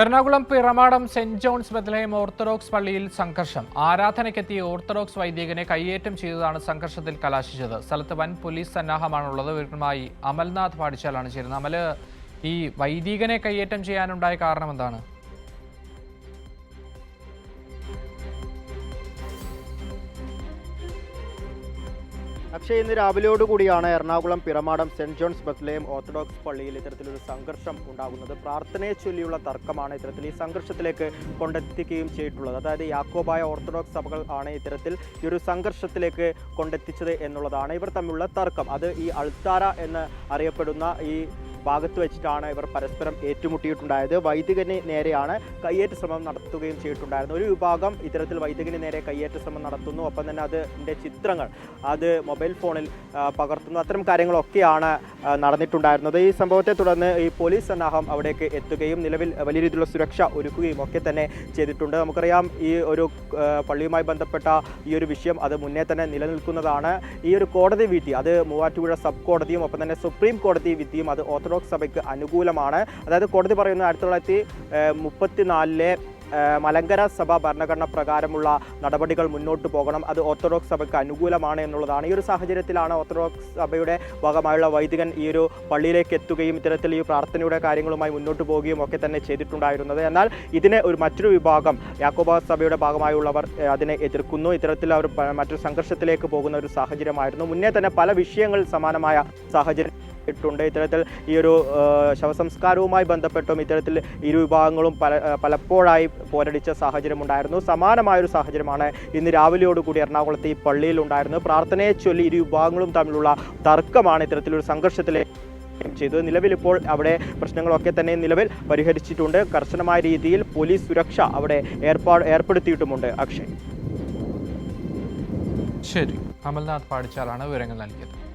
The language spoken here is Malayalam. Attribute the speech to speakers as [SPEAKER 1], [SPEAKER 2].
[SPEAKER 1] Ernakulam Piramadam saint John's Bethlehem orthodox പള്ളിയിൽ സംഘർഷം. ആരാധനയ്ക്കെത്തിയ ഓർത്തഡോക്സ് വൈദികനെ കയ്യേറ്റം ചെയ്തതാണ് സംഘർഷത്തിൽ കലാശിച്ചത്. സ്ഥലത്ത് വൻ പോലീസ് സന്നാഹമാണുള്ളത്. വിവരങ്ങളുമായി അമൽനാഥ് പാടിച്ചാലാണ് ചേരുന്നത്. അമല്, ഈ വൈദികനെ കയ്യേറ്റം ചെയ്യാനുണ്ടായ കാരണം എന്താണ്?
[SPEAKER 2] അക്ഷയ്, ഇന്ന് രാവിലെയോടുകൂടിയാണ് Ernakulam Piramadam saint John's Bethlehem orthodox പള്ളിയിൽ ഇത്തരത്തിലൊരു സംഘർഷം ഉണ്ടാകുന്നത്. പ്രാർത്ഥനയെ ചൊല്ലിയുള്ള തർക്കമാണ് ഇത്തരത്തിൽ ഈ സംഘർഷത്തിലേക്ക് കൊണ്ടെത്തിക്കുകയും ചെയ്തിട്ടുള്ളത്. അതായത് യാക്കോബായ ഓർത്തഡോക്സ് സഭകൾ ആണ് ഇത്തരത്തിൽ ഈ ഒരു സംഘർഷത്തിലേക്ക് കൊണ്ടെത്തിച്ചത് എന്നുള്ളതാണ്. ഇവർ തമ്മിലുള്ള തർക്കം അത് ഈ അൾത്താര എന്ന് അറിയപ്പെടുന്ന ഈ ഭാഗത്ത് വെച്ചിട്ടാണ് ഇവർ പരസ്പരം ഏറ്റുമുട്ടിയിട്ടുണ്ടായത്. വൈദികന് നേരെയാണ് കയ്യേറ്റ ശ്രമം നടത്തുകയും ചെയ്തിട്ടുണ്ടായിരുന്നത്. ഒരു വിഭാഗം ഇത്തരത്തിൽ വൈദികന് നേരെ കയ്യേറ്റ ശ്രമം നടത്തുന്നു, ഒപ്പം തന്നെ അതിൻ്റെ ചിത്രങ്ങൾ അത് മൊബൈൽ ഫോണിൽ പകർത്തുന്നു. അത്തരം കാര്യങ്ങളൊക്കെയാണ് നടന്നിട്ടുണ്ടായിരുന്നത്. ഈ സംഭവത്തെ തുടർന്ന് ഈ പോലീസ് സന്നാഹം അവിടേക്ക് എത്തുകയും നിലവിൽ വലിയ രീതിയിലുള്ള സുരക്ഷ ഒരുക്കുകയും ഒക്കെ തന്നെ ചെയ്തിട്ടുണ്ട്. നമുക്കറിയാം, ഈ ഒരു പള്ളിയുമായി ബന്ധപ്പെട്ട ഈ ഒരു വിഷയം അത് മുന്നേ തന്നെ നിലനിൽക്കുന്നതാണ്. ഈ ഒരു കോടതി വിധി അത് മൂവാറ്റുപുഴ സബ് കോടതിയും ഒപ്പം തന്നെ സുപ്രീം കോടതി വിധിയും അത് ഓർത്തഡോക്സ് സഭയ്ക്ക് അനുകൂലമാണ്. അതായത് കോടതി പറയുന്നത് 1934 മലങ്കര സഭ ഭരണഘടന പ്രകാരമുള്ള നടപടികൾ മുന്നോട്ട് പോകണം, അത് ഓർത്തഡോക്സ് സഭയ്ക്ക് അനുകൂലമാണ് എന്നുള്ളതാണ്. ഈ ഒരു സാഹചര്യത്തിലാണ് ഓർത്തഡോക്സ് സഭയുടെ ഭാഗമായുള്ള വൈദികൻ ഈ ഒരു പള്ളിയിലേക്ക് എത്തുകയും ഇത്തരത്തിൽ ഈ പ്രാർത്ഥനയുടെ കാര്യങ്ങളുമായി മുന്നോട്ട് പോവുകയും ഒക്കെ തന്നെ ചെയ്തിട്ടുണ്ടായിരുന്നത്. എന്നാൽ ഇതിനെ മറ്റൊരു വിഭാഗം യാക്കോബ സഭയുടെ ഭാഗമായുള്ളവർ അതിനെ എതിർക്കുന്നു. ഇത്തരത്തിൽ അവർ മറ്റൊരു സംഘർഷത്തിലേക്ക് പോകുന്ന ഒരു സാഹചര്യമായിരുന്നു. മുന്നേ തന്നെ പല വിഷയങ്ങൾ സമാനമായ സാഹചര്യം ിട്ടുണ്ട്. ഇത്തരത്തിൽ ഈ ഒരു ശവസംസ്കാരവുമായി ബന്ധപ്പെട്ടും ഇത്തരത്തിൽ ഇരു വിഭാഗങ്ങളും പലപ്പോഴായി പോരടിച്ച സാഹചര്യമുണ്ടായിരുന്നു. സമാനമായൊരു സാഹചര്യമാണ് ഇന്ന് രാവിലെയോടുകൂടി എറണാകുളത്ത് ഈ പള്ളിയിൽ ഉണ്ടായിരുന്നത്. പ്രാർത്ഥനയെ ചൊല്ലി ഇരു വിഭാഗങ്ങളും തമ്മിലുള്ള തർക്കമാണ് ഇത്തരത്തിലൊരു സംഘർഷത്തിലേക്ക് ചെയ്തത്. നിലവിൽ ഇപ്പോൾ അവിടെ പ്രശ്നങ്ങളൊക്കെ തന്നെ നിലവിൽ പരിഹരിച്ചിട്ടുണ്ട്. കർശനമായ രീതിയിൽ പോലീസ് സുരക്ഷ അവിടെ ഏർപ്പെടുത്തിയിട്ടുമുണ്ട്. അക്ഷയ്,
[SPEAKER 1] ശരി, അമൽനാഥ് പാടിച്ചാലാണ് വിവരങ്ങൾ നൽകിയത്.